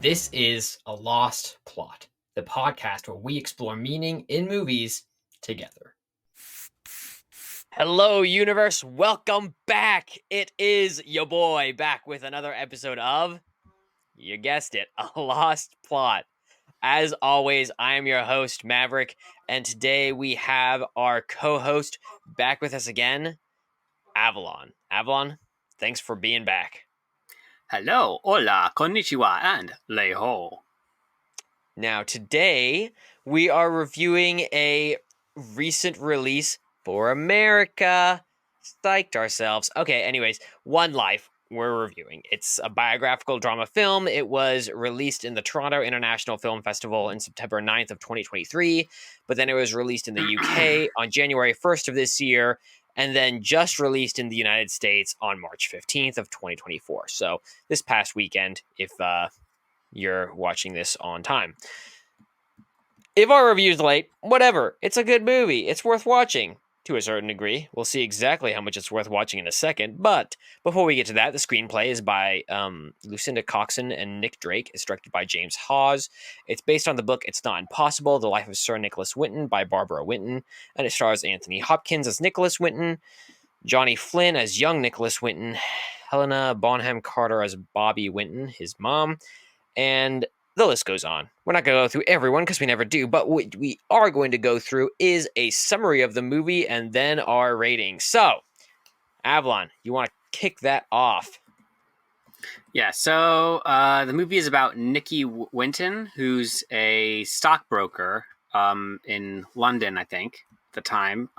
This is A Lost Plot, the podcast where we explore meaning in movies together. Hello, universe. Welcome back. It is your boy back with another episode of, you guessed it, A Lost Plot. As always, I am your host, Maverick, and today we have our co-host back with us again, Avalon. Avalon, thanks for being back. Hello, hola, konnichiwa, and leiho. Now, today we are reviewing a recent release for America. Psyched ourselves. Okay, anyways, One Life we're reviewing. It's a biographical drama film. It was released in the Toronto International Film Festival on September 9th of 2023, but then it was released in the UK on January 1st of this year, and then just released in the United States on March 15th of 2024. So this past weekend, if you're watching this on time. If our review's late, whatever. It's a good movie. It's worth watching. To a certain degree. We'll see exactly how much it's worth watching in a second. But before we get to that, the screenplay is by Lucinda Coxon and Nick Drake. It's directed by James Hawes. It's based on the book It's Not Impossible, The Life of Sir Nicholas Winton by Barbara Winton. And it stars Anthony Hopkins as Nicholas Winton, Johnny Flynn as young Nicholas Winton, Helena Bonham Carter as Bobby Winton, his mom, and the list goes on. We're not going to go through everyone because we never do, but what we are going to go through is a summary of the movie and then our rating. So, Avalon, you want to kick that off? Yeah, so the movie is about Nicky Winton, who's a stockbroker in London, I think, at the time.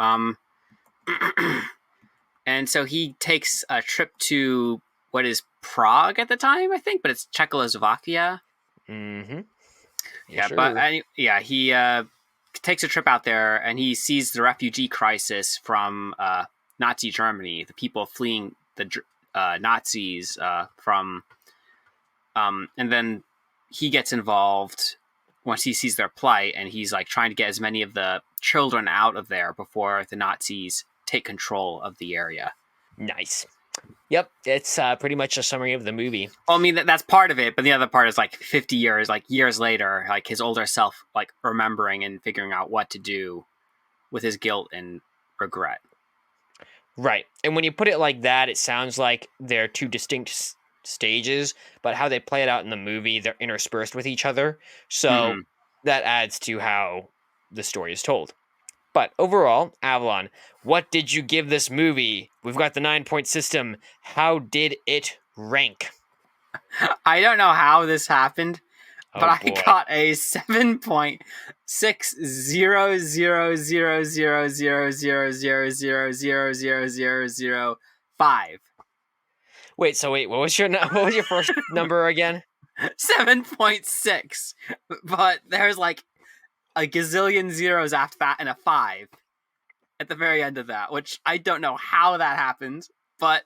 And so he takes a trip to what is Prague at the time, I think, but it's Czechoslovakia. Mm-hmm. Yeah, sure. but he takes a trip out there and he sees the refugee crisis from Nazi Germany, the people fleeing the Nazis from, and then he gets involved once he sees their plight, and he's like trying to get as many of the children out of there before the Nazis take control of the area. Nice. Yep, it's pretty much a summary of the movie. Well, I mean, that's part of it, but the other part is like 50 years, like years later, like his older self, like remembering and figuring out what to do with his guilt and regret. Right, and when you put it like that, it sounds like they're two distinct stages, but how they play it out in the movie, they're interspersed with each other, so that adds to how the story is told. But overall, Avalon, what did you give this movie? We've got the 9-point system. How did it rank? I don't know how this happened, but I got a 7.600000000000005. Wait, what was your first number again? 7.6. But there's like a gazillion zeros after that and a 5 at the very end of that, which I don't know how that happened, but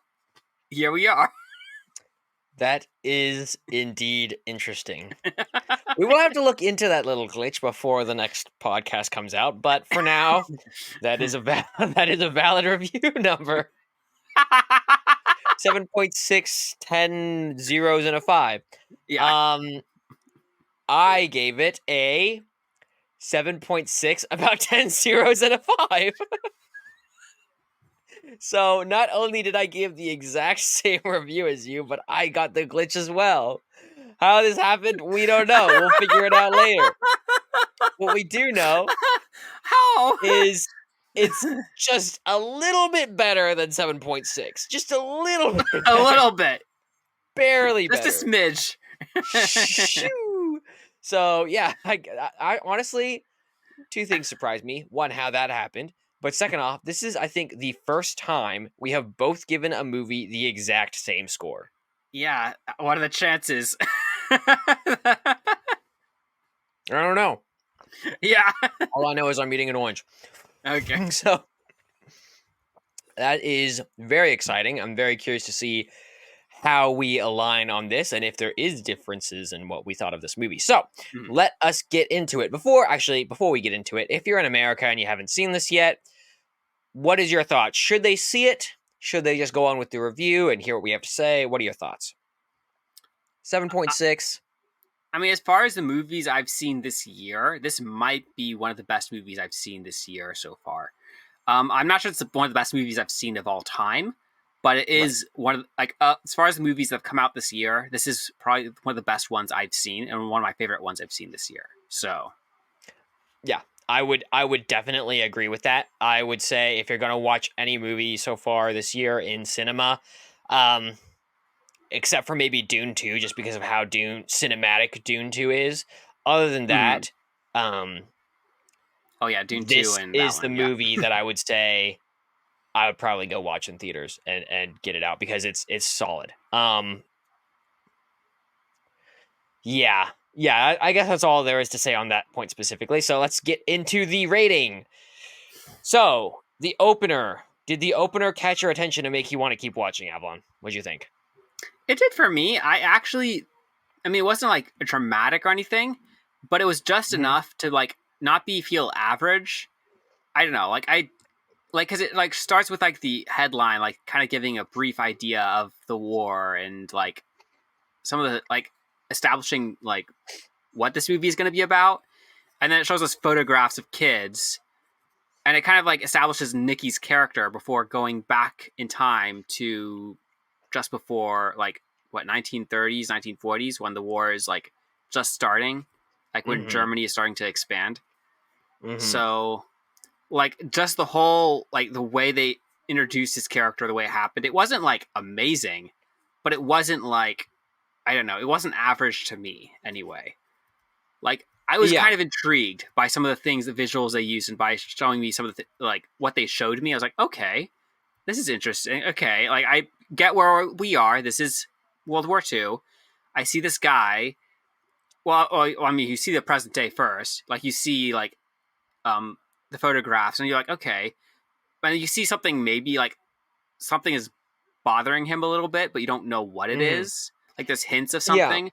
here we are. That is indeed interesting. We will have to look into that little glitch before the next podcast comes out, but for now, that is a valid review number. 7.6, 10 zeros and a 5. Yeah. I gave it a 7.6, about 10 zeros and a 5. So not only did I give the exact same review as you, but I got the glitch as well. How this happened, we don't know. We'll figure it out later. What we do know is it's just a little bit better than 7.6. Just a little bit. A little bit. Barely just better. Just a smidge. So, yeah, I honestly, two things surprised me. One, how that happened. But second off, this is, I think, the first time we have both given a movie the exact same score. Yeah, what are the chances? I don't know. Yeah. All I know is I'm eating an orange. Okay. So, that is very exciting. I'm very curious to see how we align on this and if there is differences in what we thought of this movie. So let us get into it. Before we get into it, if you're in America and you haven't seen this yet, what is your thoughts? Should they see it? Should they just go on with the review and hear what we have to say? What are your thoughts? 7.6. I mean, as far as the movies I've seen this year, this might be one of the best movies I've seen this year so far. I'm not sure it's one of the best movies I've seen of all time, but it Right. is one of like as far as the movies that have come out this year, this is probably one of the best ones I've seen and one of my favorite ones I've seen this year. So Yeah, I would definitely agree with that. I would say if you're gonna watch any movie so far this year in cinema, um, except for maybe Dune 2, just because of how Dune 2 is. Other than mhm. that, um, Oh yeah, Dune 2 this and that is the one. Yeah. movie that I would say I would probably go watch in theaters and get it out because it's solid. Yeah. Yeah, I guess that's all there is to say on that point specifically. So let's get into the rating. So, the opener. Did the opener catch your attention and make you want to keep watching, Avalon? What'd you think? It did for me. I mean, it wasn't like dramatic or anything, but it was just Mm-hmm. enough to like not be feel average. I don't know, because it like starts with like the headline, like kind of giving a brief idea of the war and like some of the like establishing like what this movie is going to be about, and then it shows us photographs of kids, and it kind of like establishes Nikki's character before going back in time to just before like what 1930s 1940s when the war is like just starting, like when Mm-hmm. Germany is starting to expand. Mm-hmm. So like just the whole like the way they introduced his character, the way it happened, it wasn't like amazing, but it wasn't like, I don't know, it wasn't average to me anyway. Like I was Yeah. kind of intrigued by some of the things, the visuals they used, and by showing me some of the like what they showed me. I was like, okay, this is interesting. Okay, like I get where we are. This is World War II. I see this guy. Well, I mean, you see the present day first. Like you see like um the photographs, and you're like, okay. And you see something, maybe like something is bothering him a little bit, but you don't know what it Mm-hmm. is. Like there's hints of Yeah. something.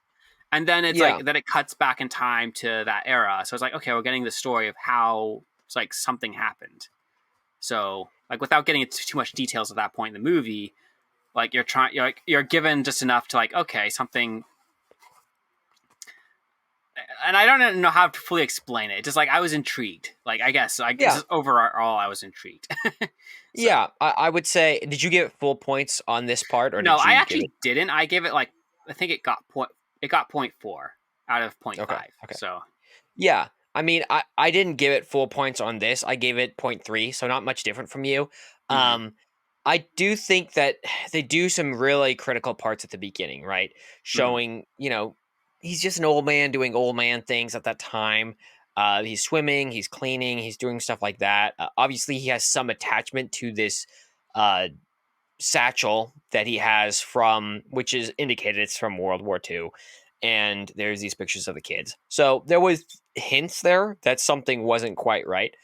And then it's Yeah. like that it cuts back in time to that era. So it's like, okay, we're getting the story of how it's like something happened. So like without getting into too much details at that point in the movie, like you're given just enough to like, okay, something. And I don't know how to fully explain it. Just like I was intrigued. Like I guess like Yeah. just overall I was intrigued. So Yeah. I would say, did you give it full points on this part or no, did I you give it? actually didn't. I gave it like, I think it got point four out of point Okay. five. Okay. So Yeah. I mean, I didn't give it full points on this. I gave it 0.3, so not much different from you. mhm, Um, I do think that they do some really critical parts at the beginning, right? mhm, Showing, he's just an old man doing old man things at that time. He's swimming, he's cleaning, he's doing stuff like that. Obviously, he has some attachment to this uh, satchel that he has from, which is indicated it's from World War II. And there's these pictures of the kids. So there was hints there that something wasn't quite right.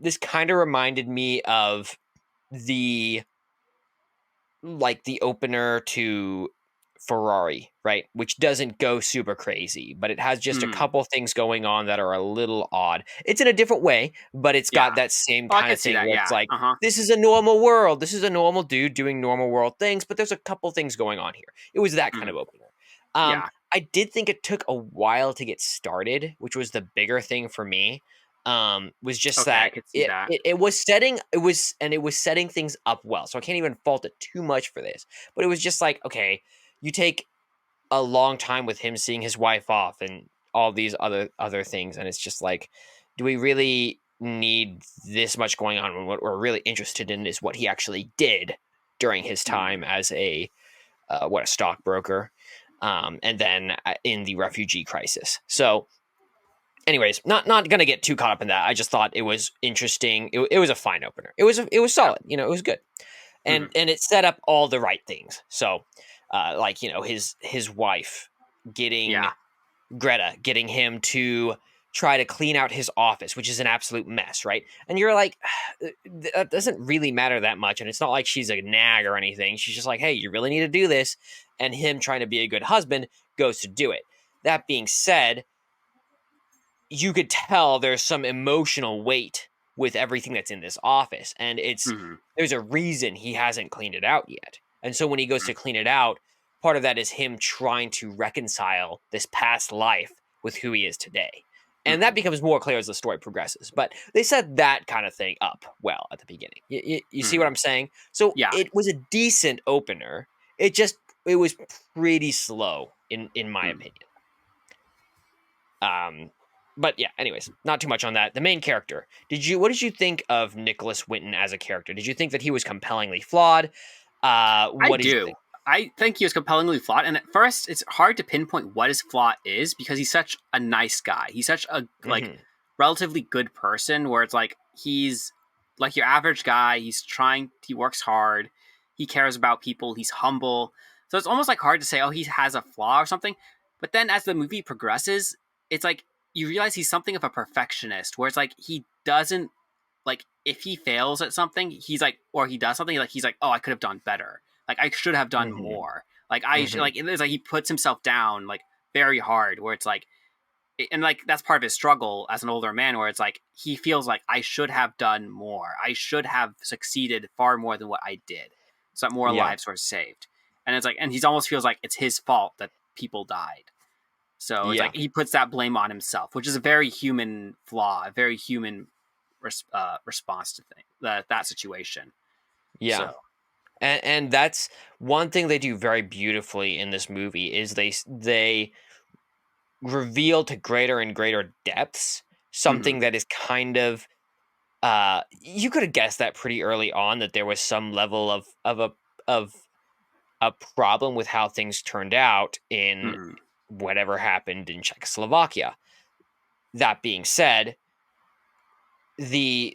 This kind of reminded me of the the opener to Ferrari, right? Which doesn't go super crazy, but it has just a mhm. couple things going on that are a little odd. It's in a different way, but it's Yeah. got that same Oh, I kind could of see thing that. where it's Yeah. like, Uh huh. this is a normal world. This is a normal dude doing normal world things, but there's a couple things going on here. It was that kind Mhm. of opener. Um, Yeah. I did think it took a while to get started, which was the bigger thing for me. Was just Okay, I that could see it, that. it it was setting it was and it was setting things up well. So I can't even fault it too much for this. But it was just like, okay, you take a long time with him seeing his wife off and all these other things, and it's just like, do we really need this much going on when what we're really interested in is what he actually did during his Mhm. time as a stockbroker, and then in the refugee crisis. So anyways, not gonna get too caught up in that. I just thought it was interesting. It was a fine opener. It was Yeah. solid. It was good, and Mhm. and it set up all the right things. So, like his wife getting Yeah. Greta, getting him to try to clean out his office, which is an absolute mess, right? And you're like, that doesn't really matter that much, and it's not like she's a nag or anything. She's just like, hey, you really need to do this, and him trying to be a good husband goes to do it. That being said, you could tell there's some emotional weight with everything that's in this office, and Mhm. there's a reason he hasn't cleaned it out yet. And so when he goes Mhm. to clean it out, part of that is him trying to reconcile this past life with who he is today. And that becomes more clear as the story progresses. But they set that kind of thing up well at the beginning. You see what I'm saying? So Yeah. it was a decent opener. It was pretty slow in my opinion. But yeah, anyways, not too much on that. The main character. What did you think of Nicholas Winton as a character? Did you think that he was compellingly flawed? What did you think? I think he was compellingly flawed, and at first it's hard to pinpoint what his flaw is because he's such a nice guy. He's such a relatively good person where it's like he's like your average guy. He works hard, he cares about people, he's humble. So it's almost like hard to say, oh, he has a flaw or something. But then as the movie progresses, it's like you realize he's something of a perfectionist where it's like he doesn't like if he fails at something, he's like, or he does something like he's like, oh, I could have done better. Like I should have done more. Like like it's like he puts himself down like very hard. Where it's like, and like that's part of his struggle as an older man. Where it's like he feels like I should have done more. I should have succeeded far more than what I did, so that more lives were saved. And it's like, and he almost feels like it's his fault that people died. So it's like he puts that blame on himself, which is a very human flaw, a very human response to that situation. Yeah. So. And that's one thing they do very beautifully in this movie is they reveal to greater and greater depths something that is kind of you could have guessed that pretty early on that there was some level of a problem with how things turned out in whatever happened in Czechoslovakia. That being said, the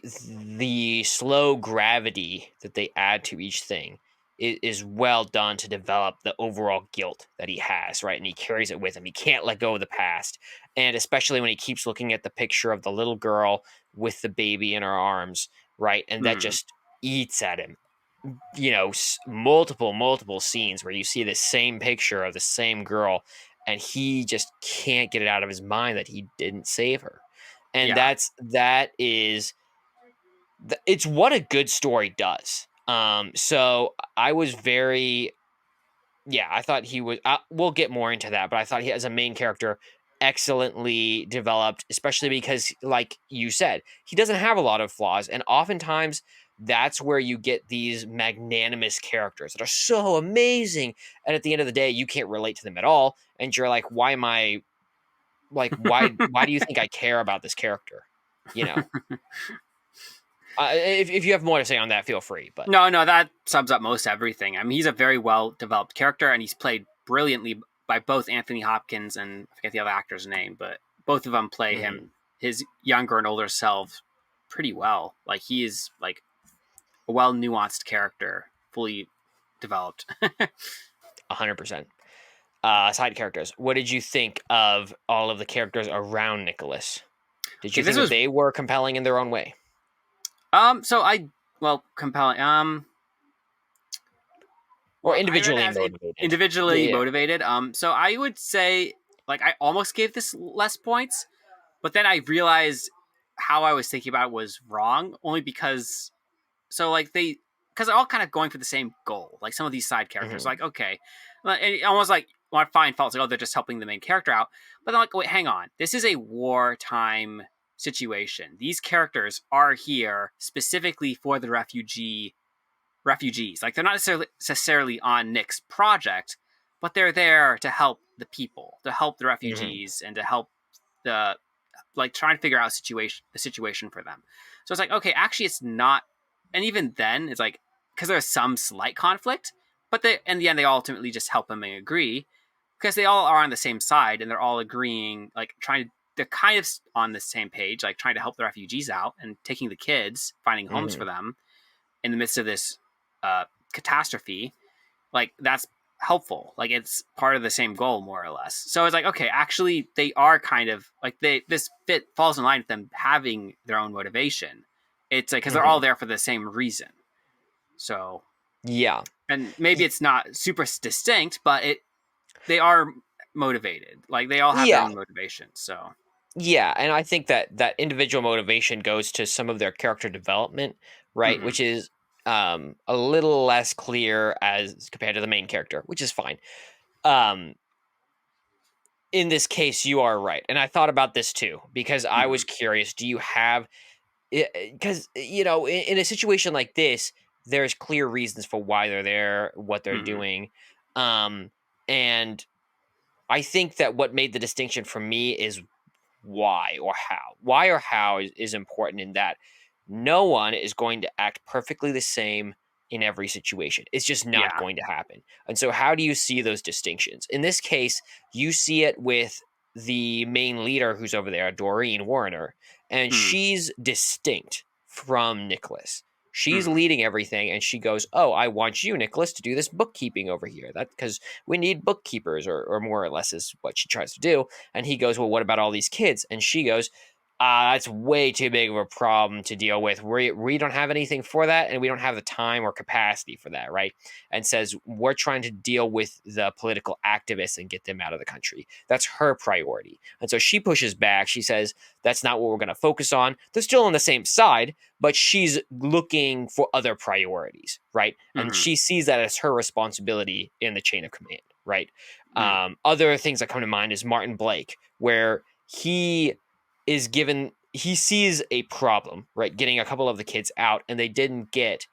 slow gravity that they add to each thing is well done to develop the overall guilt that he has, right? And he carries it with him. He can't let go of the past. And especially when he keeps looking at the picture of the little girl with the baby in her arms, right? And that just eats at him. You know, multiple scenes where you see the same picture of the same girl and he just can't get it out of his mind that he didn't save her. And it's what a good story does. So I was I thought he was, we'll get more into that, but I thought he as a main character excellently developed, especially because like you said, he doesn't have a lot of flaws. And oftentimes that's where you get these magnanimous characters that are so amazing. And at the end of the day, you can't relate to them at all. And you're like, why do you think I care about this character? You know, if you have more to say on that, feel free. But no, that sums up most everything. I mean, he's a very well developed character, and he's played brilliantly by both Anthony Hopkins and I forget the other actor's name, but both of them play him, his younger and older self, pretty well. Like he is like a well nuanced character, fully developed. 100%. Side characters. What did you think of all of the characters around Nicholas? Did you think that they were compelling in their own way? Compelling. Or individually motivated. Individually motivated. So I would say, like, I almost gave this less points, but then I realized how I was thinking about it was wrong, only because, because they're all kind of going for the same goal. Like some of these side characters, like, okay, almost like want to find faults, like, oh, they're just helping the main character out. But then, like, wait, hang on, this is a wartime situation. These characters are here specifically for the refugees. Like, they're not necessarily on Nick's project, but they're there to help the people, to help the refugees, and to help trying to figure out the situation for them. So it's like, okay, actually it's not, and even then it's like, because there's some slight conflict, but in the end they ultimately just help them and agree, because they all are on the same side and they're all agreeing, like they're kind of on the same page, like trying to help the refugees out and taking the kids, finding homes for them in the midst of this catastrophe. Like, that's helpful. Like, it's part of the same goal, more or less. So it's like, okay, actually they are kind of like, this falls in line with them having their own motivation. It's like, because they're all there for the same reason. So yeah, and maybe it's not super distinct, but they are motivated. Like, they all have their own motivation. So yeah, and I think that individual motivation goes to some of their character development, right? Which is a little less clear as compared to the main character, which is fine. um, in this case, you are right. And I thought about this too, because I was Mhm. curious. Do you have, because, in a situation like this, there's clear reasons for why they're there, what they're Mhm. doing. Um, and I think that what made the distinction for me is why or how. Why or how is important in that no one is going to act perfectly the same in every situation. It's just not Yeah. going to happen. And so, how do you see those distinctions? In this case, you see it with the main leader who's over there, Doreen Warner, and Mhm. she's distinct from Nicholas. She's Mhm. leading everything, and she goes, "Oh, I want you, Nicholas, to do this bookkeeping over here. That because we need bookkeepers, or more or less is what she tries to do." And he goes, "Well, what about all these kids?" And she goes, "That's way too big of a problem to deal with. We don't have anything for that, and we don't have the time or capacity for that, right?" And says, "We're trying to deal with the political activists and get them out of the country. That's her priority." And so she pushes back. She says, "That's not what we're going to focus on." They're still on the same side, but she's looking for other priorities, right? And Mhm. she sees that as her responsibility in the chain of command, right? Mhm. Other things that come to mind is Martin Blake, where he sees a problem, right? Getting a couple of the kids out, and they didn't get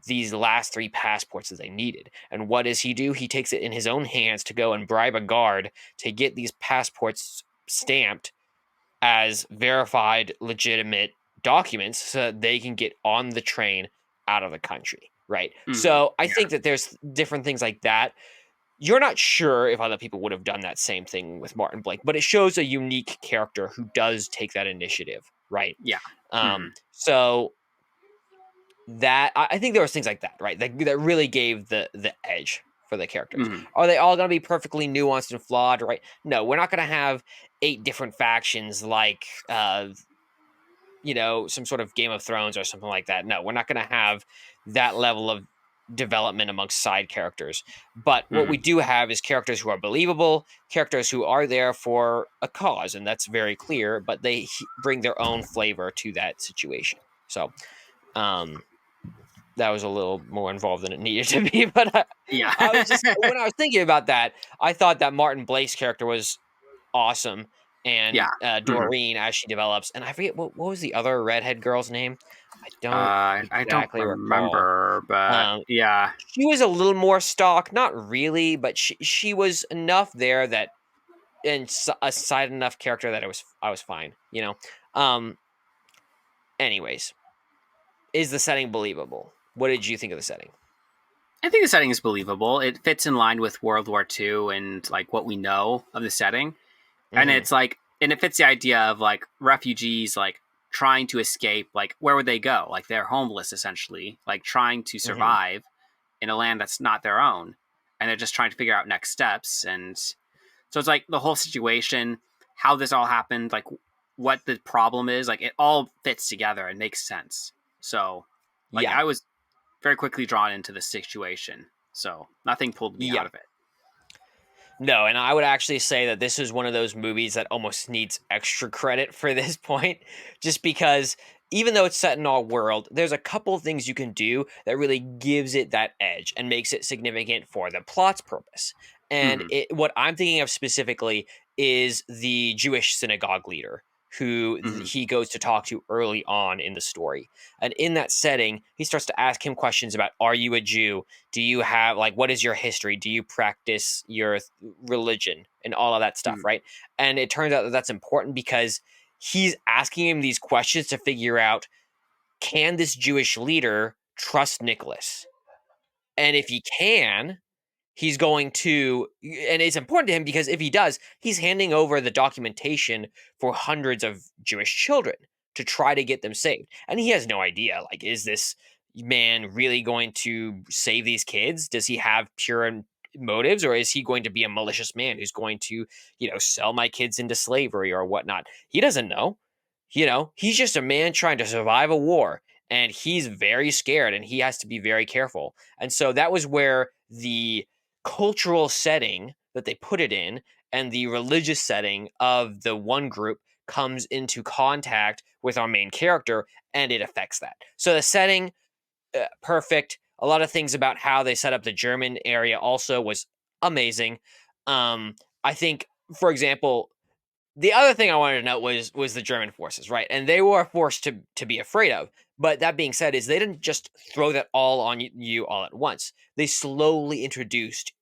these last 3 passports that they needed. And what does he do? He takes it in his own hands to go and bribe a guard to get these passports stamped as verified, legitimate documents so that they can get on the train out of the country, right? Mhm. So I Yeah. think that there's different things like that. You're not sure if other people would have done that same thing with Martin Blake, but it shows a unique character who does take that initiative, right? Yeah. Mhm. So that I think there was things like that, right? That really gave the edge for the characters. Mhm. Are they all going to be perfectly nuanced and flawed, right? No, we're not going to have 8 different factions like some sort of Game of Thrones or something like that. No, we're not going to have that level of development amongst side characters. But what we Mhm. do have is characters who are believable, characters who are there for a cause, and that's very clear, but they bring their own flavor to that situation. So, um, that was a little more involved than it needed to be, but Yeah. I was just when I was thinking about that, I thought that Martin Blake's character was awesome, and Yeah. Mhm. Doreen as she develops, and I forget what was the other redhead girl's name. I don't I don't exactly recall. remember, but Um, yeah. she was a little more stock, not really, but she was enough there that and a side enough character that I was fine, you know. Um, anyways, is the setting believable? What did you think of the setting? I think the setting is believable. It fits in line with World War II and like what we know of the setting. And Hmm. it's like and it fits the idea of like refugees like trying to escape, like where would they go? Like they're homeless essentially, like trying to Hmm. survive in a land that's not their own. And they're just trying to figure out next steps. And so it's like the whole situation, how this all happened, like what the problem is, like it all fits together and makes sense. So like Yeah, I was very quickly drawn into the situation. So nothing pulled me yeah. out of it. No, and I would actually say that this is one of those movies that almost needs extra credit for this point, just because even though it's set in our world, there's a couple of things you can do that really gives it that edge and makes it significant for the plot's purpose. And Hmm. what I'm thinking of specifically is the Jewish synagogue leader who Hmm. he goes to talk to early on in the story. And in that setting, he starts to ask him questions about, are you a Jew? Do you have like what is your history? Do you practice your religion and all of that stuff, Hmm. right? And it turns out that that's important because he's asking him these questions to figure out, can this Jewish leader trust Nicholas? And if he can, he's going to, and it's important to him because if he does, he's handing over the documentation for hundreds of Jewish children to try to get them saved. And he has no idea, like, is this man really going to save these kids? Does he have pure motives, or is he going to be a malicious man who's going to, sell my kids into slavery or whatnot? He doesn't know. He's just a man trying to survive a war, and he's very scared, and he has to be very careful. And so that was where the cultural setting that they put it in and the religious setting of the one group comes into contact with our main character, and it affects that. So the setting, perfect. A lot of things about how they set up the German area also was amazing. I think, for example, the other thing I wanted to note was the German forces, right? And they were a force to be afraid of. But that being said, is they didn't just throw that all on you all at once. They slowly introduced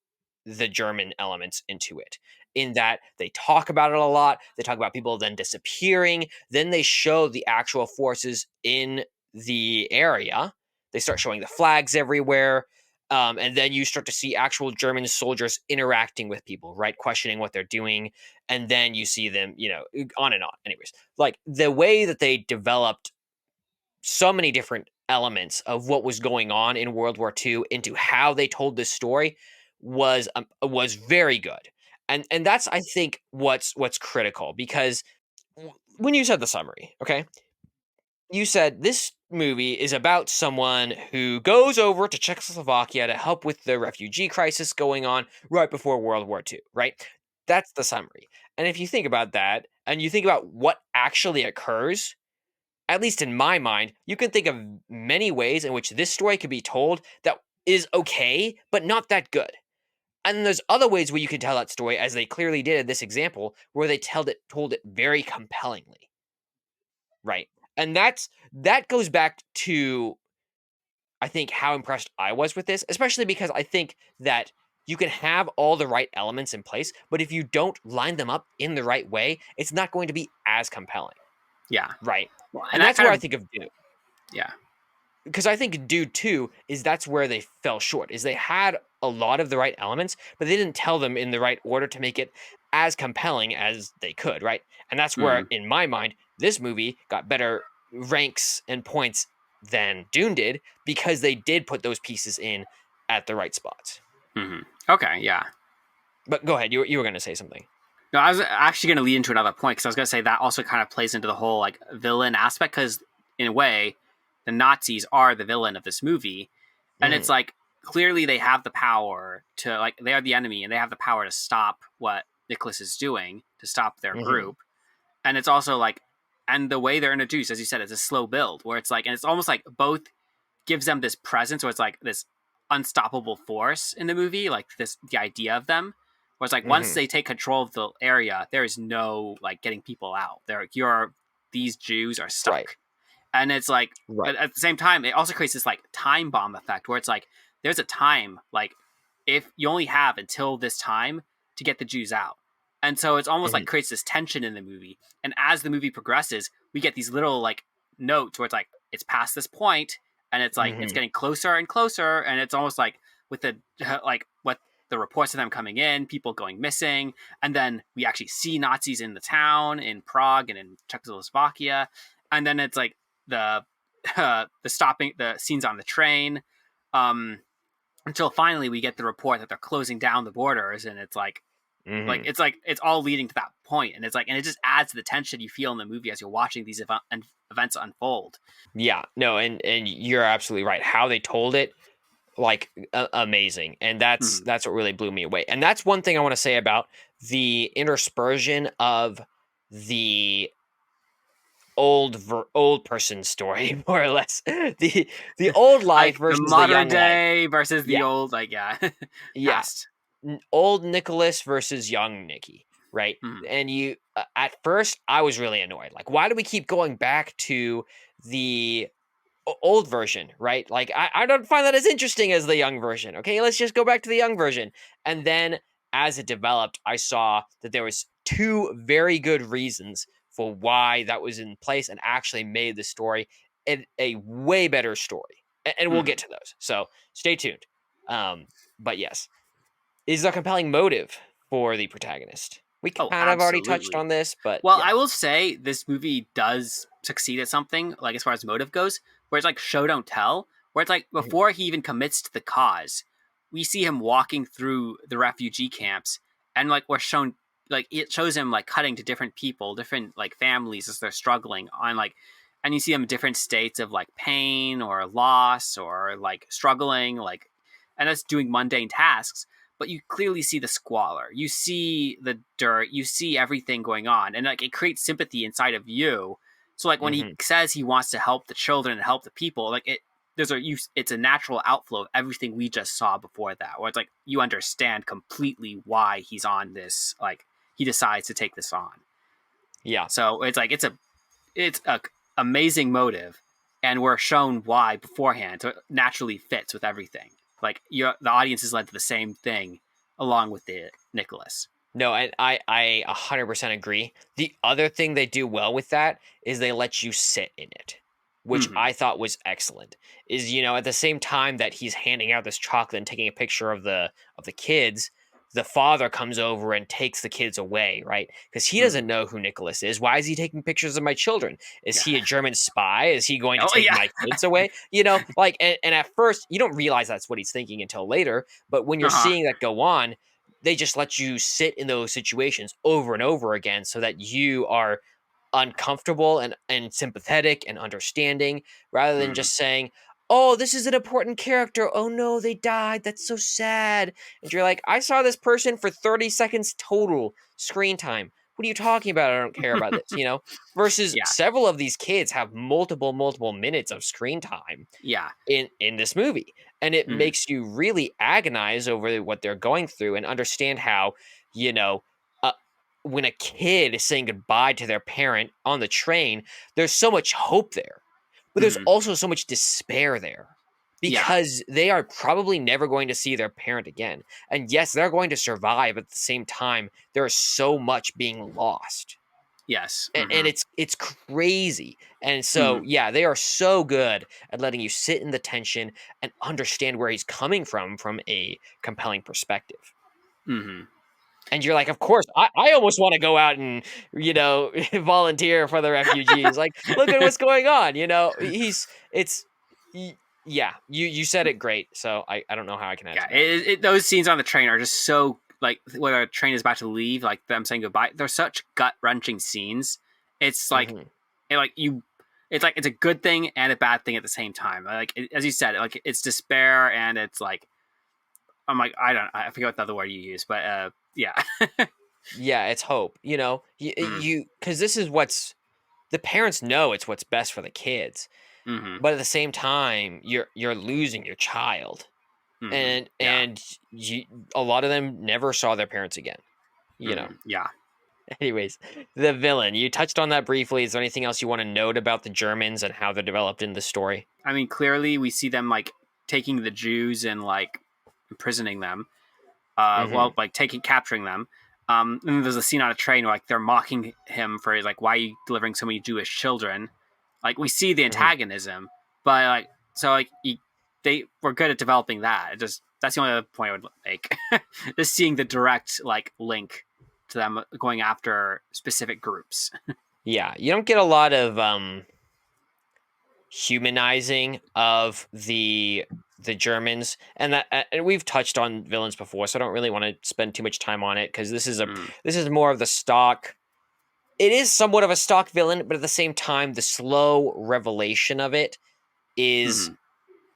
the German elements into it. In that they talk about it a lot. They talk about people then disappearing. Then they show the actual forces in the area. They start showing the flags everywhere. And then you start to see actual German soldiers interacting with people, right? Questioning what they're doing. And then you see them, on and on. Anyways, like the way that they developed so many different elements of what was going on in World War II into how they told this story was very good. And that's, I think, what's critical, because when you said the summary, okay, you said this movie is about someone who goes over to Czechoslovakia to help with the refugee crisis going on right before World War II, right? That's the summary. And if you think about that and you think about what actually occurs, at least in my mind, you can think of many ways in which this story could be told that is okay, but not that good. And there's other ways where you can tell that story, as they clearly did in this example, where they told it very compellingly. Right. And that goes back to, I think, how impressed I was with this, especially because I think that you can have all the right elements in place, but if you don't line them up in the right way, it's not going to be as compelling. Yeah. Right. Well, And that's where I think of Dune. Yeah. Because I think Dune 2 is that's where they fell short, is they had a lot of the right elements, but they didn't tell them in the right order to make it as compelling as they could, right? And that's where, Mhm. in my mind, this movie got better ranks and points than Dune did, because they did put those pieces in at the right spots. Mhm. Okay. Yeah. But go ahead, you were going to say something. No, I was actually going to lead into another point, because I was going to say that also kind of plays into the whole like villain aspect, because in a way, the Nazis are the villain of this movie, and it's Mhm. like clearly they have the power to, like, they are the enemy and they have the power to stop what Nicholas is doing, to stop their Mhm. group. And it's also like, and the way they're introduced, as you said, it's a slow build where it's like, and it's almost like both gives them this presence, where it's like this unstoppable force in the movie, like the idea of them. Where it's like once Mhm. they take control of the area, there is no like getting people out. These Jews are Right. stuck. And it's like, Right. but at the same time, it also creates this like time bomb effect, where it's like there's a time, like if you only have until this time to get the Jews out. And so it's almost like Mhm. creates this tension in the movie. And as the movie progresses, we get these little like notes where it's like it's past this point, and it's like it's Mhm. getting closer and closer, and it's almost like with the like what the reports of them coming in, people going missing, and then we actually see Nazis in the town in Prague and in Czechoslovakia, and then it's like the the scenes on the train, um, until finally we get the report that they're closing down the borders, and it's like Mhm. it's all leading to that point, and it's like, and it just adds to the tension you feel in the movie as you're watching these events unfold. Yeah. No, and you're absolutely right. How they told it, like, amazing, and Hmm. that's what really blew me away. And that's one thing I want to say about the interspersion of the old person story, more or less, the old life Like the versus the modern young life. day versus Yeah, the old, like, yeah, yeah. past. Old Nicholas versus young Nicky, right? Hmm. And you, at first, I was really annoyed. Like, why do we keep going back to the old version, right? Like, I don't find that as interesting as the young version. Okay, let's just go back to the young version. And then as it developed, I saw that there was two very good reasons for why that was in place and actually made the story a way better story. And we'll Hmm. get to those. So stay tuned. Um, but yes, is a compelling motive for the protagonist. We Oh, kind of already touched absolutely. on this, but Well, yeah. I will say this movie does succeed at something, like as far as motive goes, where it's like show don't tell, where it's like Mhm. before he even commits to the cause, we see him walking through the refugee camps, and like we're shown, like it shows him like cutting to different people, different like families as they're struggling on like, and you see them in different states of like pain or loss or like struggling, like, and that's doing mundane tasks, but you clearly see the squalor, you see the dirt, you see everything going on, and like it creates sympathy inside of you. So like when he Mhm. says he wants to help the children and help the people, like it, it's a natural outflow of everything we just saw before that, where it's like you understand completely why he's on this, like he decides to take this on. Yeah. So it's like it's a amazing motive, and we're shown why beforehand, so it naturally fits with everything. Like the audience is led to the same thing along with the Nicholas. No, and I 100% agree. The other thing they do well with that is they let you sit in it, which Mhm. I thought was excellent. Is, at the same time that he's handing out this chocolate and taking a picture of the kids, the father comes over and takes the kids away, right? Because he doesn't Mhm. know who Nicholas is. Why is he taking pictures of my children? Is Yeah. he a German spy? Is he going to Oh take yeah. my kids away? Like, and at first you don't realize that's what he's thinking until later. But when you're Uh-huh. seeing that go on, they just let you sit in those situations over and over again so that you are uncomfortable and sympathetic and understanding rather than Mhm. just saying, oh, this is an important character. Oh no, they died. That's so sad. And you're like, I saw this person for 30 seconds total screen time. What are you talking about? I don't care about this, Versus Yeah. several of these kids have multiple minutes of screen time Yeah. in this movie, and it Mhm. makes you really agonize over what they're going through and understand how you know uh, when a kid is saying goodbye to their parent on the train, there's so much hope there, but there's Mhm. also so much despair there Yeah. because they are probably never going to see their parent again, and yes, they're going to survive. At the same time, there is so much being lost, Yes. and Mhm. it's crazy. And so Mhm. yeah, they are so good at letting you sit in the tension and understand where he's coming from a compelling perspective. Mhm. And you're like, of course, I almost want to go out and volunteer for the refugees. Like, look at what's going on. He's it's y- yeah, you said it great, so I don't know how I can add Yeah. to that. Those scenes on the train are just so, like, when a train is about to leave, like them saying goodbye. They're such gut wrenching scenes. It's like Hmm. like you it's like it's a good thing and a bad thing at the same time. Like as you said, like it's despair, and it's like I'm like I forget what the other word you use, but yeah. Yeah, it's hope. Mm, You because this is what's the parents know it's what's best for the kids, mm-hmm, but at the same time, you're losing your child, mm-hmm, and yeah, and you, a lot of them never saw their parents again. You know. mm-hmm, yeah. Anyways, the villain. You touched on that briefly. Is there anything else you want to note about the Germans and how they're developed in the story? I mean, clearly we see them like taking the Jews and like imprisoning them. Hmm. Like capturing them. And then there's a scene on a train where like they're mocking him for like, why are you delivering so many Jewish children? Like we see the Hmm. antagonism, but like so like they were good at developing that. That's the only other point I would make. Just seeing the direct like link to them going after specific groups. Yeah, you don't get a lot of humanizing of the Germans, and that and we've touched on villains before, so I don't really want to spend too much time on it because Mm, this is more of the stock. It is somewhat of a stock villain, but at the same time, the slow revelation of it is mm-hmm,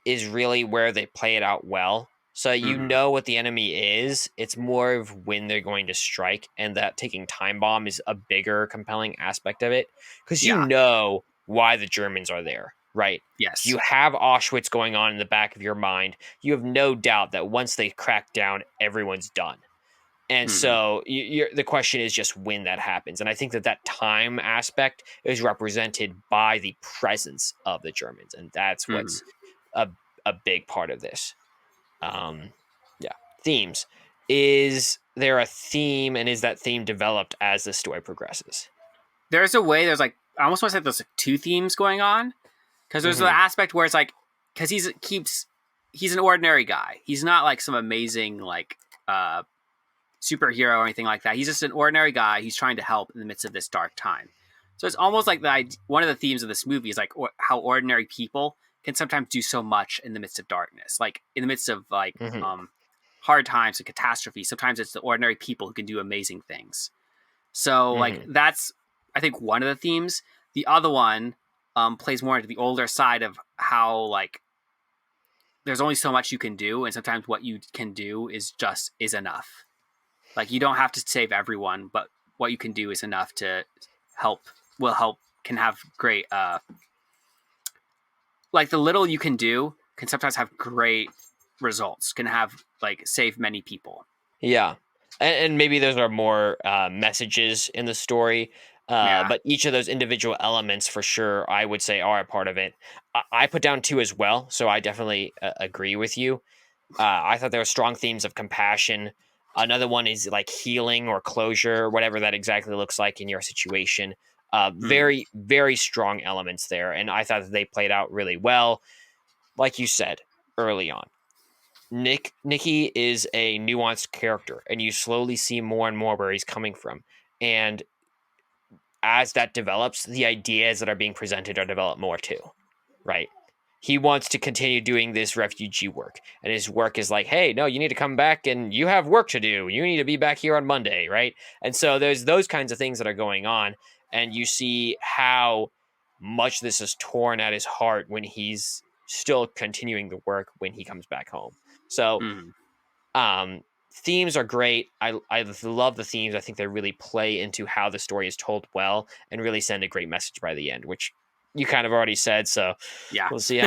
is really where they play it out well. So you mm-hmm, know what the enemy is. It's more of when they're going to strike, and that taking time bomb is a bigger compelling aspect of it because you yeah. know why the Germans are there, right? You Yes. have Auschwitz going on in the back of your mind. You have no doubt that once they crack down, everyone's done. And Mm-hmm, so the question is just when that happens. And I think that time aspect is represented by the presence of the Germans. And that's mm-hmm. what's a, a big part of this. Um, yeah. Themes. Is there a theme, and is that theme developed as the story progresses? There's a way. There's like I almost want to say there's like two themes going on. Because there's the Hmm. aspect where it's like, because he's an ordinary guy. He's not like some amazing like superhero or anything like that. He's just an ordinary guy. He's trying to help in the midst of this dark time. So it's almost like one of the themes of this movie is like how ordinary people can sometimes do so much in the midst of darkness, like in the midst of like Hmm. hard times and catastrophe. Sometimes it's the ordinary people who can do amazing things. So like Hmm. that's I think one of the themes. The other one plays more into the older side of how like there's only so much you can do, and sometimes what you can do is enough. Like you don't have to save everyone, but what you can do is enough to help. Will help can have great like the little you can do can sometimes have great results. Can have like save many people. Yeah, and maybe those are more messages in the story. Yeah. But each of those individual elements, for sure, I would say are a part of it. I put down 2 as well, so I definitely agree with you. I thought there were strong themes of compassion. Another one is like healing or closure, whatever that exactly looks like in your situation. Mm. Very, very strong elements there, and I thought that they played out really well. Like you said early on, Nicky is a nuanced character, and you slowly see more and more where he's coming from. And as that develops, the ideas that are being presented are developed more too, right? He wants to continue doing this refugee work, and his work is like, hey, no, you need to come back and you have work to do. You need to be back here on Monday, right? And so there's those kinds of things that are going on, and you see how much this is torn at his heart when he's still continuing the work when he comes back home. So Mm. um, themes are great. I love the themes. I think they really play into how the story is told well and really send a great message by the end, which you kind of already said. So Yeah. we'll see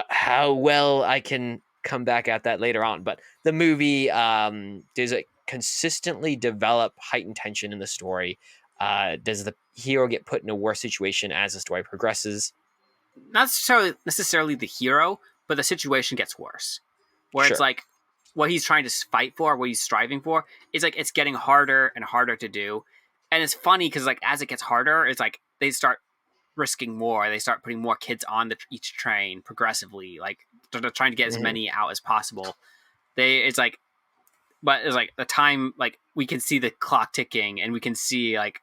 how well I can come back at that later on. But the movie does it consistently develop heightened tension in the story. Does the hero get put in a worse situation as the story progresses? Not necessarily the hero, but the situation gets worse. Where it's Sure. like what he's trying to fight for, what he's striving for, it's like it's getting harder and harder to do. And it's funny because like as it gets harder, it's like they start risking more. They start putting more kids on each train progressively. Like they're trying to get as Mhm. many out as possible. It's like, but it's like the time. Like we can see the clock ticking, and we can see like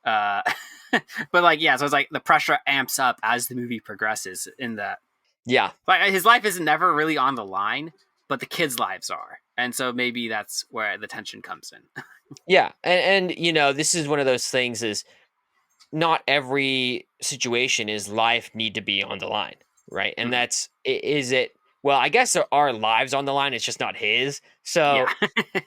uh but like yeah, so it's like the pressure amps up as the movie progresses in that Yeah. like his life is never really on the line, but the kids' lives are. And so maybe that's where the tension comes in. Yeah. And you know, this is one of those things is not every situation is life need to be on the line, right? And Mm. that's is it well, I guess there are lives on the line, it's just not his. Yeah.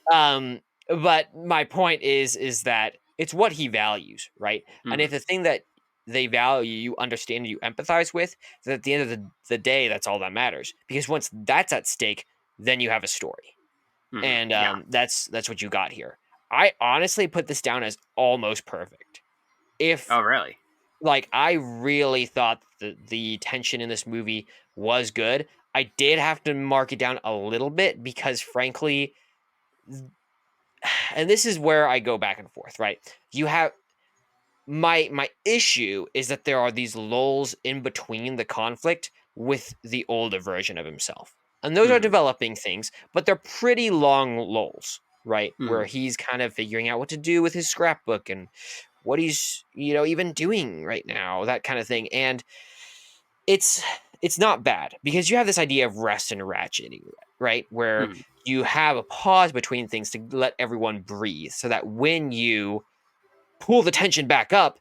So, but my point is that it's what he values, right? And if Mm. the thing that they value, you understand, you empathize with, then at the end of the day, that's all that matters. Because once that's at stake, then you have a story, Mm. and Yeah. that's what you got here. I honestly put this down as almost perfect. If Oh, really? like I really thought the tension in this movie was good. I did have to mark it down a little bit because frankly, and this is where I go back and forth, right? You have my issue is that there are these lulls in between the conflict with the older version of himself. And those are Mm. developing things, but they're pretty long lulls, right? Where Mm. he's kind of figuring out what to do with his scrapbook and what he's, you know, even doing right now, that kind of thing. And it's it's not bad because you have this idea of rest and ratcheting, right? Where Mm. you have a pause between things to let everyone breathe so that when you pull the tension back up,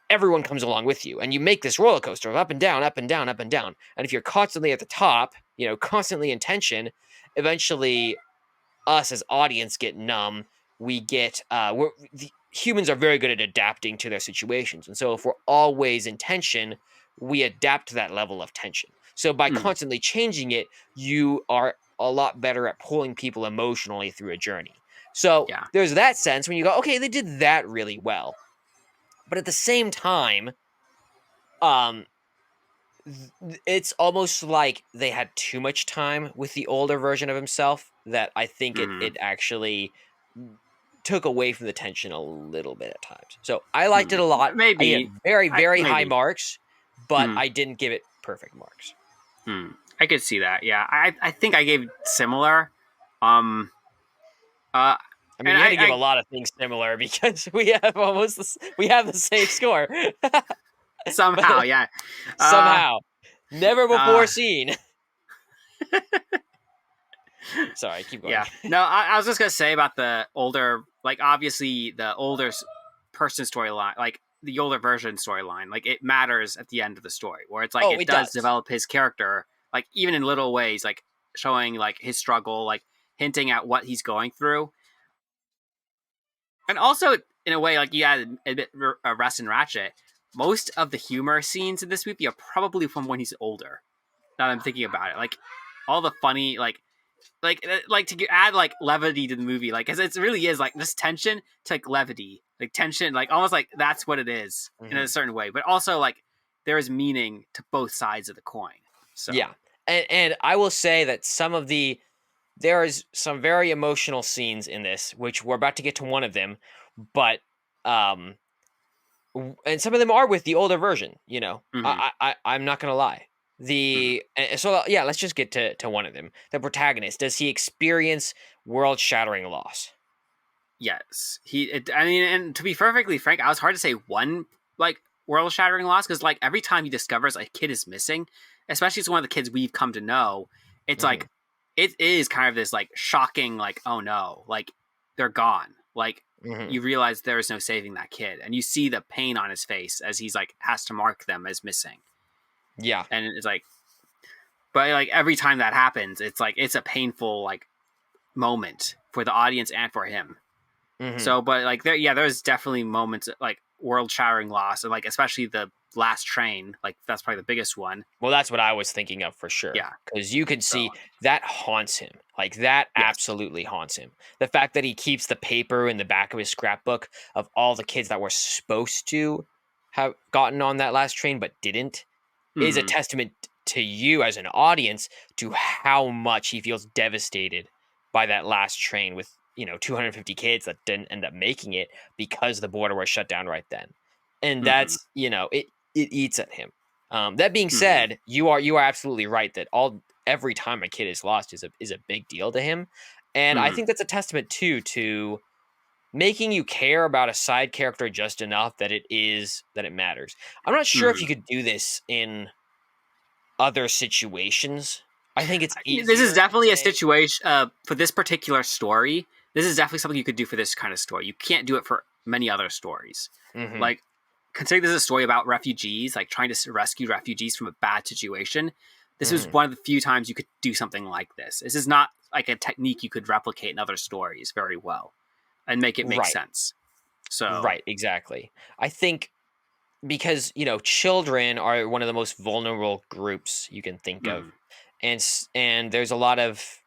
everyone comes along with you and you make this roller coaster of up and down, up and down, up and down. And if you're constantly at the top, you know, constantly in tension, eventually us as audience get numb. We get the humans are very good at adapting to their situations, and so if we're always in tension, we adapt to that level of tension. So by Mm. constantly changing it, you are a lot better at pulling people emotionally through a journey. So Yeah. there's that sense when you go, okay, they did that really well. But at the same time, um, it's almost like they had too much time with the older version of himself that I think Mm. it actually took away from the tension a little bit at times. So I liked it Mm. a lot. I gave it Maybe. very, very high Maybe. marks, but Mm. I didn't give it perfect marks. Mm. I could see that. Yeah. I think I gave similar. Um. Uh. I mean, And you had to give a I lot of things similar because we have we have the same score, somehow but yeah. Uh. somehow never before Uh. seen. Sorry, keep going. Yeah. No, I was just gonna say about the older, like obviously the older person storyline, like the older version storyline, like it matters at the end of the story, where it's like Oh, it it does does. develop his character, like even in little ways, like showing like his struggle, like hinting at what he's going through, and also in a way, like you had a bit Rest and Ratchet. most of the humor scenes in this movie are probably from when he's older. Now that I'm thinking about it, like all the funny, like to add like levity to the movie, like because it really is like this tension to like levity, like tension, like almost like that's what it is in a certain way. But also like there is meaning to both sides of the coin. So Yeah, and I will say that there is some very emotional scenes in this, which we're about to get to one of them, but um, and some of them are with the older version. You know, mhm, I'm not gonna lie. mhm. So yeah, let's just get to one of them. The protagonist, does he experience world shattering loss? Yes, I mean, and to be perfectly frank, I was hard to say one like world shattering loss because like every time he discovers a kid is missing, especially as one of the kids we've come to know, it's Hmm. like it is kind of this like shocking like oh no, like they're gone. Like Hmm. you realize there is no saving that kid, and you see the pain on his face as he's like has to mark them as missing, Yeah. and it's like, but like every time that happens, it's like it's a painful like moment for the audience and for him. Hmm. So, but like there's definitely moments like world shattering loss, and like especially the last train, like that's probably the biggest one. Well, that's what I was thinking of for sure. Yeah. Because you could So see that haunts him. Like, that yes. absolutely haunts him. The fact that he keeps the paper in the back of his scrapbook of all the kids that were supposed to have gotten on that last train but didn't is a Hmm. testament to you as an audience to how much he feels devastated by that last train with, 250 kids that didn't end up making it because the border was shut down right then. And Hmm. that's, it eats at him. That being Hmm. said, you are absolutely right that every time a kid is lost is a big deal to him, and I Hmm. think that's a testament too to making you care about a side character just enough that it matters. I'm not sure if you Hmm. could do this in other situations. I think it's This is easier to definitely a say. situation for this particular story. This is definitely something you could do for this kind of story. You can't do it for many other stories. Hmm. Like, considering this is a story about refugees, like trying to rescue refugees from a bad situation. This was Hmm. one of the few times you could do something like this. This is not like a technique you could replicate in other stories very well and make it make Right, sense. So, right, exactly. I think because children are one of the most vulnerable groups you can think of, mm, and there's a lot of,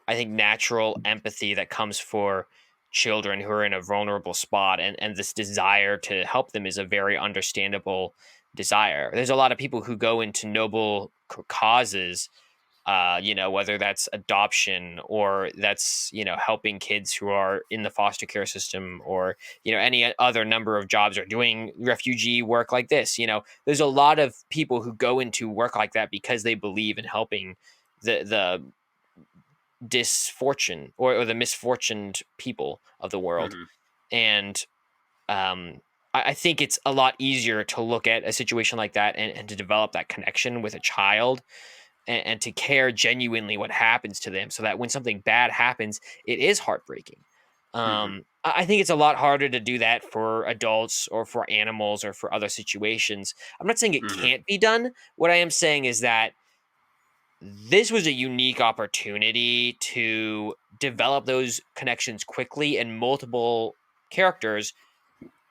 I think, natural empathy that comes for children who are in a vulnerable spot, and this desire to help them is a very understandable desire. There's a lot of people who go into noble causes, whether that's adoption or that's helping kids who are in the foster care system, or any other number of jobs, or doing refugee work like this. There's a lot of people who go into work like that because they believe in helping the disfortune, or the misfortuned people of the world. mhm, And I think it's a lot easier to look at a situation like that, and to develop that connection with a child, and to care genuinely what happens to them, so that when something bad happens, it is heartbreaking. mhm, I think it's a lot harder to do that for adults, or for animals, or for other situations. I'm not saying it mhm, can't be done. What I am saying is that this was a unique opportunity to develop those connections quickly and multiple characters,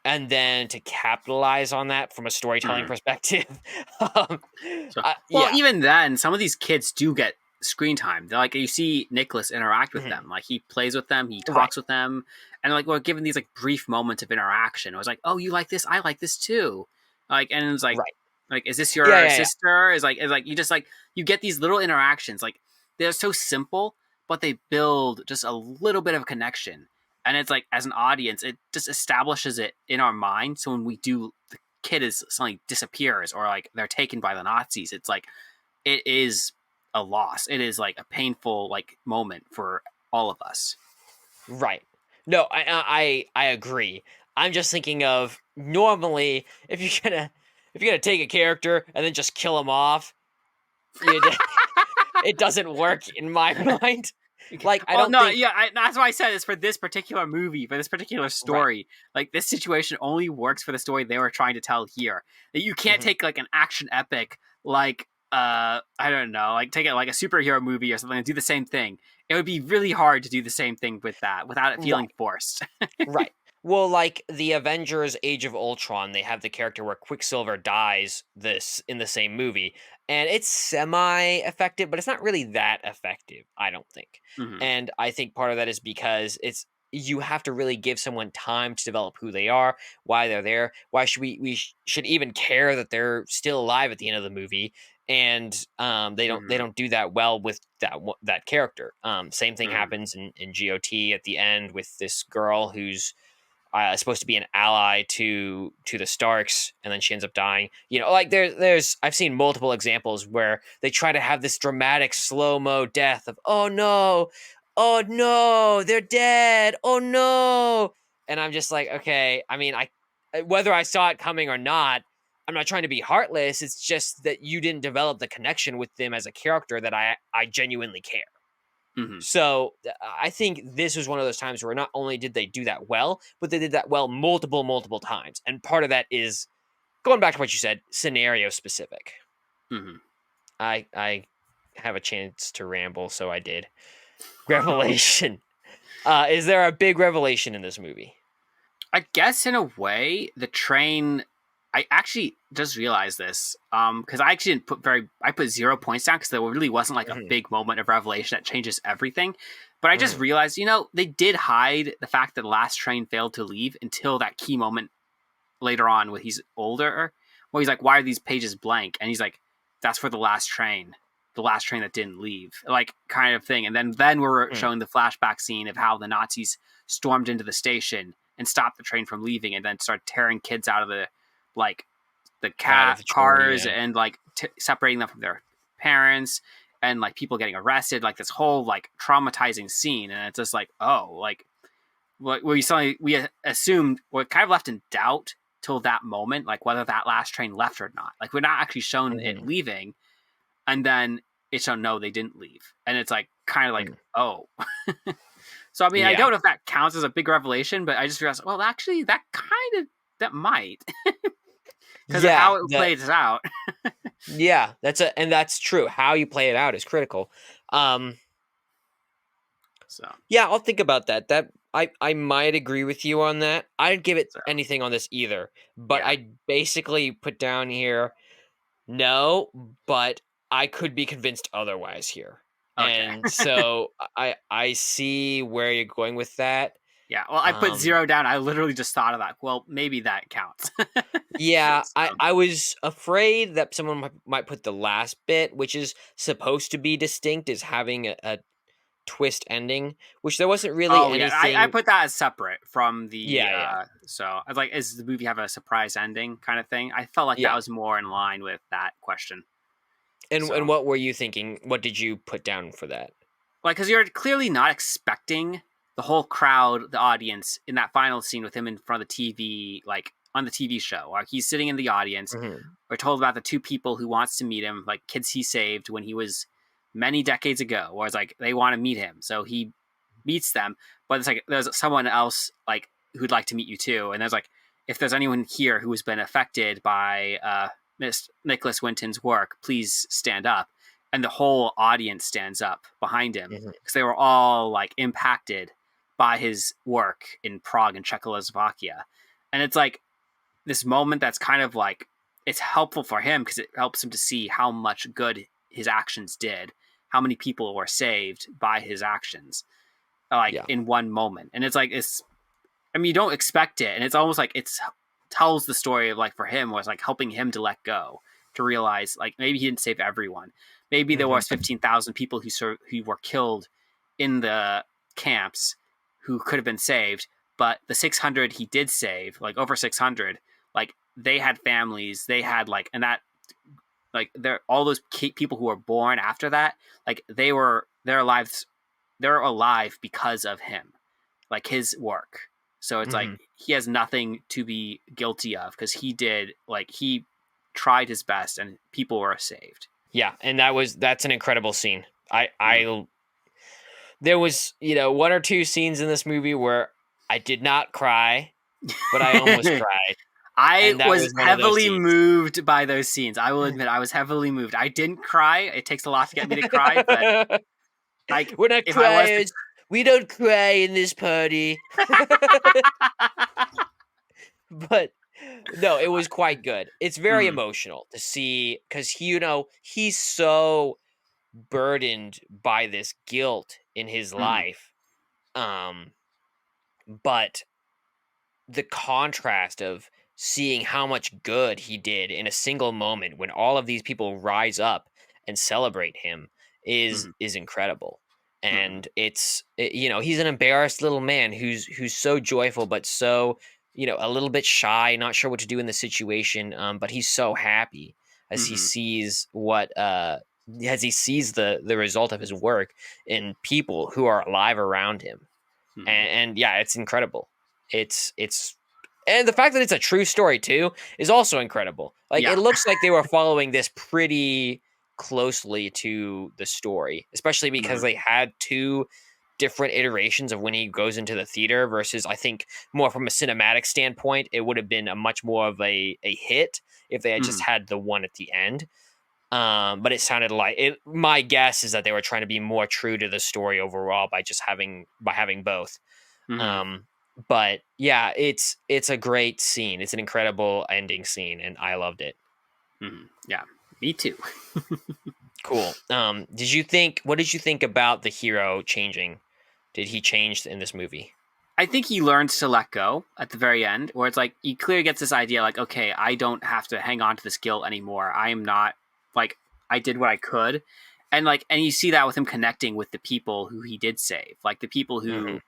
and then to capitalize on that from a storytelling mhm. perspective. um, So, well, yeah. even then, some of these kids do get screen time. They're like you see Nicholas interact with Mhm. them, like he plays with them, he Right. talks with them, and like we're given these like brief moments of interaction. It was like, oh, you like this, I like this too, like, and it's Right. like, is this Yeah, your yeah, yeah. sister? Is like you just like you get these little interactions, like they're so simple, but they build just a little bit of a connection, and it's like as an audience, it just establishes it in our mind. So when we do kid is suddenly disappears or like they're taken by the Nazis, it's like it is a loss. It is like a painful like moment for all of us. Right. No, I agree. I'm just thinking of, normally, if you're gonna take a character and then just kill him off, you it doesn't work in my mind. Like, I Well, don't no, think. yeah, that's why I said it's for this particular movie, for this particular Right. story. Like this situation only works for the story they were trying to tell here. That you can't Mhm. take like an action epic like I don't know, like take it like a superhero movie or something and do the same thing. It would be really hard to do the same thing with that without it feeling Right. forced. Right. Well, like the Avengers Age of Ultron, they have the character where Quicksilver dies this in the same movie. And it's semi-effective, but it's not really that effective, I don't think. Hmm. And I think part of that is because you have to really give someone time to develop who they are, why they're there, why should should even care that they're still alive at the end of the movie. And they Hmm. don't do that well with that character. Same thing Hmm. happens in GOT at the end with this girl who's supposed to be an ally to the Starks, and then she ends up dying. You know, like there's I've seen multiple examples where they try to have this dramatic slow mo death of oh no, they're dead, oh no, and I'm just like, okay, I mean, I whether I saw it coming or not. I'm not trying to be heartless. It's just that you didn't develop the connection with them as a character that I genuinely care. Hmm. So I think this was one of those times where not only did they do that well, but they did that well multiple times. And part of that is going back to what you said, scenario specific. Hmm. I have a chance to ramble, so I did. Revelation. Is there a big revelation in this movie? I guess in a way, the train. I actually just realized this because I actually didn't I put 0 points down because there really wasn't like a Mhm, big moment of revelation that changes everything. But I just mhm, realized, they did hide the fact that the last train failed to leave until that key moment later on when he's older, where he's like, "Why are these pages blank?" And he's like, "That's for the last train that didn't leave," like kind of thing. And then we're mhm. showing the flashback scene of how the Nazis stormed into the station and stopped the train from leaving, and then started tearing kids out of like the Out of cat the train, cars yeah. and like separating them from their parents and like people getting arrested, like this whole like traumatizing scene. And it's just like, oh, like what we assumed, what kind of left in doubt till that moment, like whether that last train left or not. Like we're not actually shown it Mhm, leaving, and then it's shown no, they didn't leave, and it's like kind of like, mhm. oh. So I mean, I Yeah, don't know if that counts as a big revelation, but I just realized, well, actually, that might because of yeah, how it plays out. and that's true. How you play it out is critical. Um, So, Yeah, I'll think about that. I might agree with you on that. I didn't give it so anything on this either, but yeah, I basically put down here no, but I could be convinced otherwise here. okay, And so I see where you're going with that. yeah. Well, I put Um 0 down. I literally just thought of that. Well, maybe that counts. yeah, I So, I was afraid that someone might put the last bit, which is supposed to be distinct, as having a twist ending, which there wasn't really oh yeah, I anything. put that as separate from the. Yeah, yeah. So I was like, is the movie have a surprise ending kind of thing? I felt like that Yeah. was more in line with that question. And So what were you thinking? What did you put down for that? like, because you're clearly not expecting the whole crowd, the audience, in that final scene with him in front of the TV, like on the TV show. Like he's sitting in the audience. Mhm, We're told about the two people who wants to meet him, like kids he saved when he was many decades ago. Where it's like they want to meet him, so he meets them. But it's like there's someone else like who'd like to meet you too. And there's like, if there's anyone here who has been affected by Miss Nicholas Winton's work, please stand up. And the whole audience stands up behind him mhm. because they were all like impacted by his work in Prague and Czechoslovakia. And it's like this moment that's kind of like, it's helpful for him because it helps him to see how much good his actions did, how many people were saved by his actions, like Yeah. in one moment. And it's like, I mean, you don't expect it. And it's almost like it's tells the story of like for him was like helping him to let go, to realize like maybe he didn't save everyone. Maybe there Mhm, was 15,000 people who were killed in the camps who could have been saved, but the 600 he did save, like over 600, like they had families, they had like, and that like they're all those people who were born after that, like they're alive because of him, like his work. So it's like mhm. he has nothing to be guilty of because he tried his best and people were saved. Yeah, and that's an incredible scene. Mhm. I there was, one or two scenes in this movie where I did not cry, but I almost cried, I and that was was one of those heavily scenes. moved by those scenes. I will admit I was heavily moved. I didn't cry. It takes a lot to get me to cry, but like When I if I was to cried, We don't cry in this party. But no, it was quite good. It's very Mhm. emotional to see because he's so burdened by this guilt in his Mhm. life. Um, but the contrast of seeing how much good he did in a single moment when all of these people rise up and celebrate him Mhm. is incredible. Mhm. And he's an embarrassed little man who's so joyful but so a little bit shy, not sure what to do in the situation, but he's so happy as he Mhm. sees the result of his work in people who are alive around him. Mhm. And yeah, it's incredible. It's and the fact that it's a true story too is also incredible. Like it Yeah. looks like they were following this pretty closely to the story, especially because Mhm. they had two different iterations of when he goes into the theater versus I think more from a cinematic standpoint, it would have been a much more of a hit if they had just Mhm. had the one at the end. But it sounded like it. My guess is that they were trying to be more true to the story overall by having both. Mhm. Um, but yeah, it's a great scene. It's an incredible ending scene, and I loved it. Mhm. Yeah. Me too. Cool. What did you think about the hero changing? Did he change in this movie? I think he learns to let go at the very end, where it's like he clearly gets this idea, like, okay, I don't have to hang on to this guilt anymore. I am not like I did what I could, and you see that with him connecting with the people who he did save, like the people Hmm. who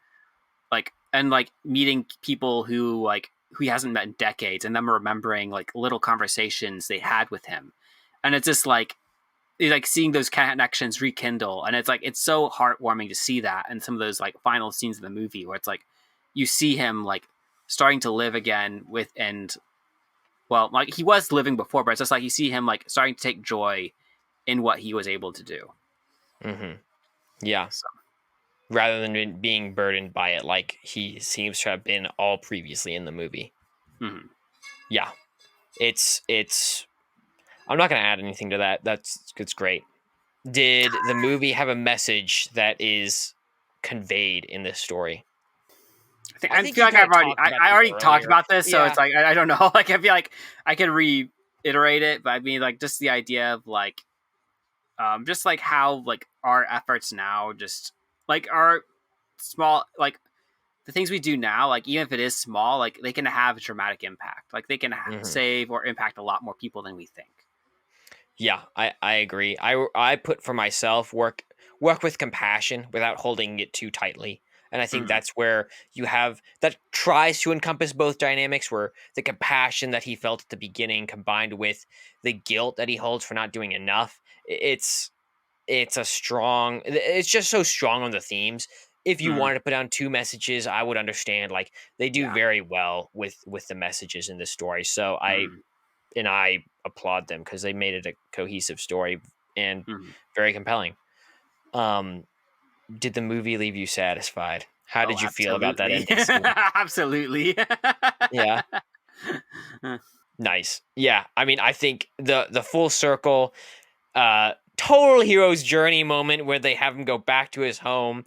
meeting people who he hasn't met in decades, and them remembering like little conversations they had with him, and it's just like seeing those connections rekindle, and it's so heartwarming to see that, and some of those like final scenes of the movie where it's like you see him like starting to live again with and well, like he was living before, but it's just like you see him like starting to take joy in what he was able to do. Hmm. Yeah. So Rather than being burdened by it, like he seems to have been all previously in the movie. mhm. Yeah. It's. I'm not going to add anything to that. It's great. Did the movie have a message that is conveyed in this story? I I think feel you like kind of talked about I this already talked earlier. about this, so it's Yeah. like I don't know. Like I feel like I could reiterate it, but I mean like just the idea of like just like how like our efforts now just like our small like the things we do now, like even if it is small, like they can have a dramatic impact. Like they can Hmm. save or impact a lot more people than we think. Yeah, I agree. I put for myself work with compassion without holding it too tightly. And I think Mm-hmm. that's where you have that tries to encompass both dynamics where the compassion that he felt at the beginning combined with the guilt that he holds for not doing enough. It's just so strong on the themes. If you Mm-hmm. wanted to put down two messages, I would understand. Like they do Yeah. very well with the messages in this story. So I applaud them because they made it a cohesive story and Mm-hmm. very compelling. Um, did the movie leave you satisfied? How Oh, did you feel about that absolutely, ending scene? absolutely. Yeah, nice. Yeah, I mean, I think the full circle, total hero's journey moment where they have him go back to his home,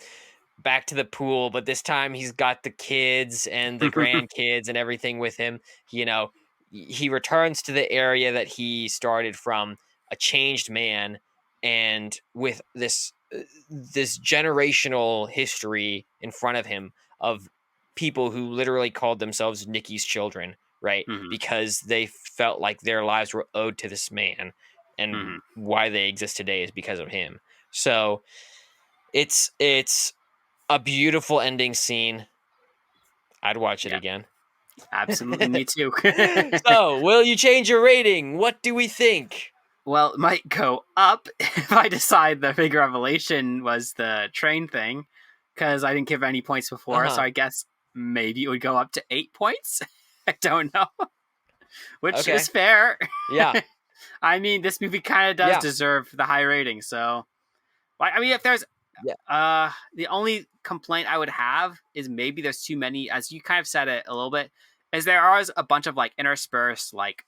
back to the pool, but this time he's got the kids and the grandkids and everything with him. You know, he returns to the area that he started from, a changed man, and with this generational history in front of him of people who literally called themselves Nikki's children, right? Mm-hmm. Because they felt like their lives were owed to this man, and Mm-hmm. why they exist today is because of him. So it's a beautiful ending scene. I'd watch it Yeah, again. absolutely. Me too. So, will you change your rating? What do we think? Well, it might go up if I decide the big revelation was the train thing, because I didn't give any points Uh before. So huh. I guess maybe it would go up to 8 points. I don't know, which is Okay. fair. Yeah. I mean, this movie kind of does Yeah. deserve the high rating. So, like, I mean, if there's Yeah. the only complaint I would have is maybe there's too many, as you kind of said it a little bit, is there are a bunch of like interspersed like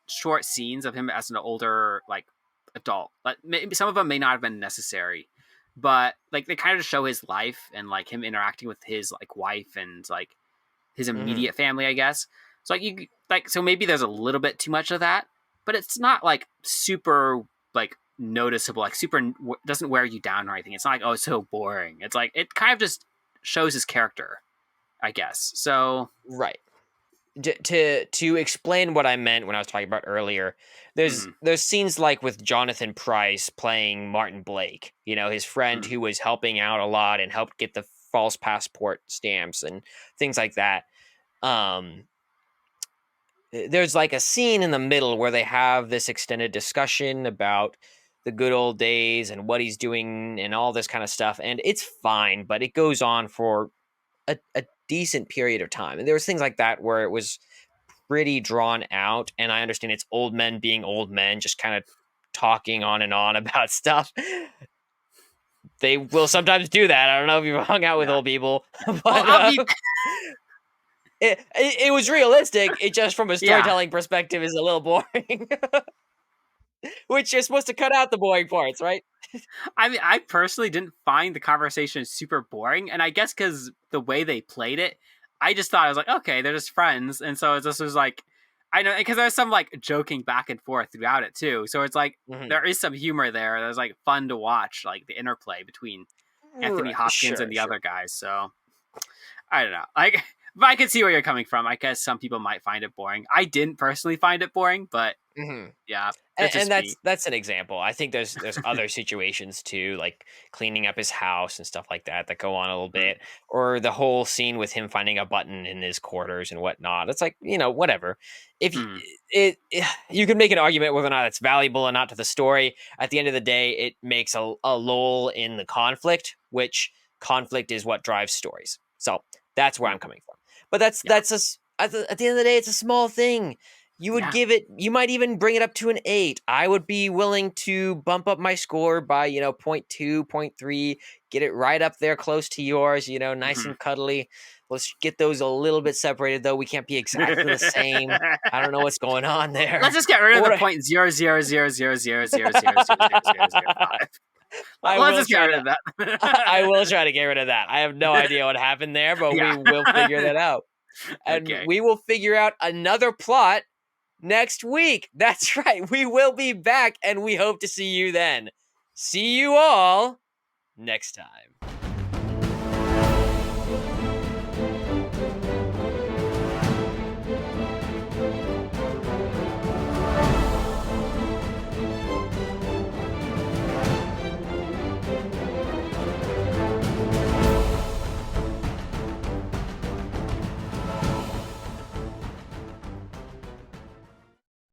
short scenes of him as an older like adult. Like maybe some of them may not have been necessary. but like they kind of show his life and like him interacting with his like wife and like his immediate family, I guess. So like so maybe there's a little bit too much of that, but it's not like super like noticeable, like super doesn't wear you down or anything. It's not like, oh, it's so boring. It's like it kind of just shows his character, I guess. So Right. To explain what I meant when I was talking about earlier, there's scenes like with Jonathan Pryce playing Martin Blake, his friend who was helping out a lot and helped get the false passport stamps and things like that. There's like a scene in the middle where they have this extended discussion about the good old days and what he's doing and all this kind of stuff, and it's fine, but it goes on for a decent period of time. And there was things like that where it was pretty drawn out, and I understand it's old men being old men, just kind of talking on and on about stuff. They will sometimes do that. I don't know if you've hung out with old people, but it was realistic. It just from a storytelling perspective is a little boring. Which you're supposed to cut out the boring parts, right? I mean, I personally didn't find the conversation super boring, and I guess because the way they played it, I just thought I was like, okay, they're just friends, and so this was like, I know because there's some like joking back and forth throughout it too, so it's like there is some humor there. There's like fun to watch, like the interplay between Anthony Hopkins and the other guys. So I don't know, like. But I can see where you're coming from. I guess some people might find it boring. I didn't personally find it boring, but yeah, and that's an example. I think there's other situations too, like cleaning up his house and stuff like that go on a little bit, or the whole scene with him finding a button in his quarters and whatnot. It's like, whatever. If you can make an argument whether or not it's valuable or not to the story. At the end of the day, it makes a lull in the conflict, which conflict is what drives stories. So that's where I'm coming from. But at the end of the day, it's a small thing. You would give it, you might even bring it up to an 8. I would be willing to bump up my score by, 0.2, 0.3, get it right up there close to yours, nice and cuddly. Let's get those a little bit separated, though. We can't be exactly the same. I don't know what's going on there. Let's just get rid of the 0.00000000005. Let's just get rid of that. I will try to get rid of that. I have no idea what happened there, but we will figure that out. And we will figure out another plot next week. That's right. We will be back, and we hope to see you then. See you all next time.